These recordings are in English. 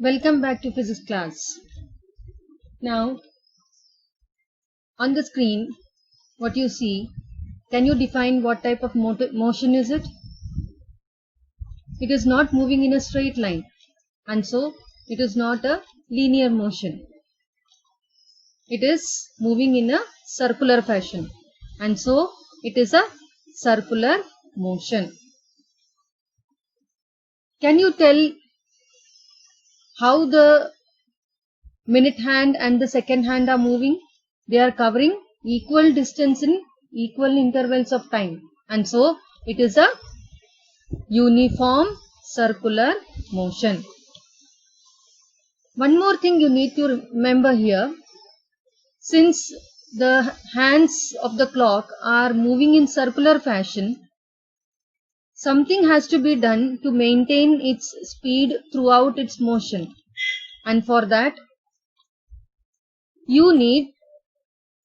Welcome back to physics class. Now, on the screen, what you see, can you define what type of motion is it? It is not moving in a straight line, and so it is not a linear motion. It is moving in a circular fashion, and so it is a circular motion. Can you tell how the minute hand and the second hand are moving? They are covering equal distance in equal intervals of time, and so it is a uniform circular motion. One more thing you need to remember here, since the hands of the clock are moving in circular fashion, something has to be done to maintain its speed throughout its motion, and for that you need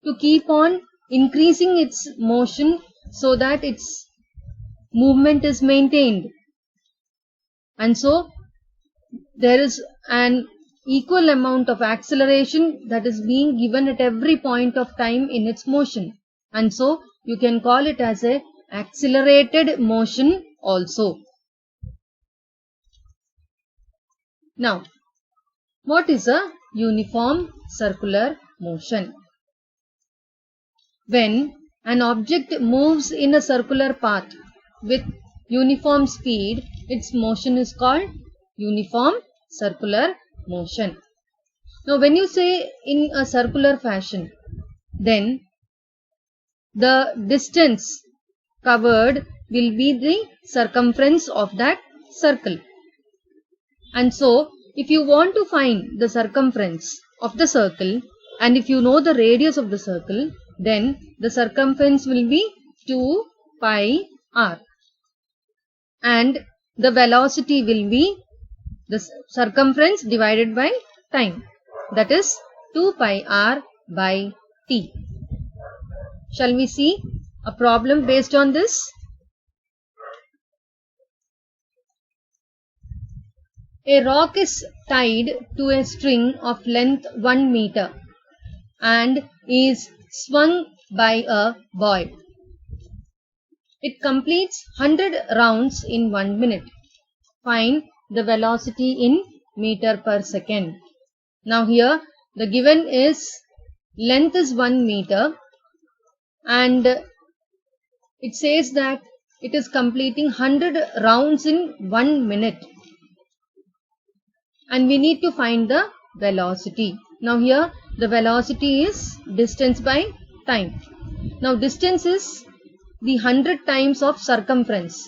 to keep on increasing its motion so that its movement is maintained, and so there is an equal amount of acceleration that is being given at every point of time in its motion, and so you can call it as a accelerated motion also. Now, what is a uniform circular motion? When an object moves in a circular path with uniform speed, its motion is called uniform circular motion. Now, when you say in a circular fashion, then the distance covered will be the circumference of that circle. And so, if you want to find the circumference of the circle, and if you know the radius of the circle, then the circumference will be 2 pi r, and the velocity will be the circumference divided by time, that is 2 pi r by t. Shall we see a problem based on this? A rock is tied to a string of length 1 meter and is swung by a boy. It completes 100 rounds in 1 minute. Find the velocity in meter per second. Now here the given is length is 1 meter and it says that it is completing 100 rounds in 1 minute, and we need to find the velocity. Now here the velocity is distance by time. Now distance is the 100 times of circumference,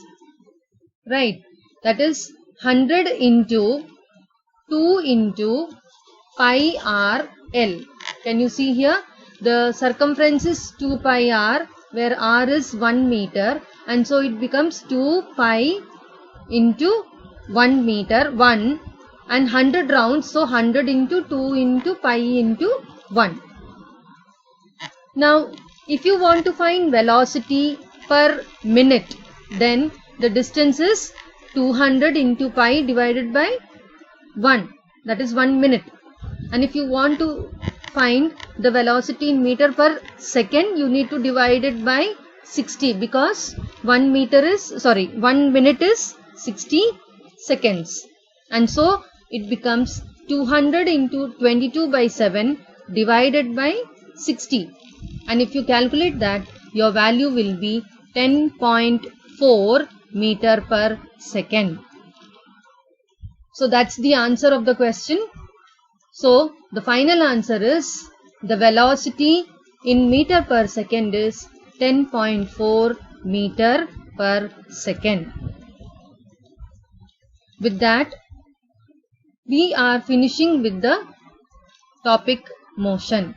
right? That is 100 into 2 into pi r l. Can you see here? The circumference is 2 pi r, where r is 1 meter, and so it becomes 2 pi into 1 meter, 1, and 100 rounds, so 100 into 2 into pi into 1. Now, if you want to find velocity per minute, then the distance is 200 into pi divided by 1, that is 1 minute. And if you want to find the velocity in meter per second, you need to divide it by 60, because 1 minute is 60 seconds. And so it becomes 200 into 22 by 7 divided by 60. And if you calculate that, your value will be 10.4 meter per second. So that's the answer of the question. So the final answer is the velocity in meter per second is 10.4 meter per second. With that, we are finishing with the topic motion.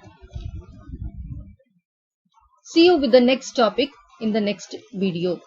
See you with the next topic in the next video.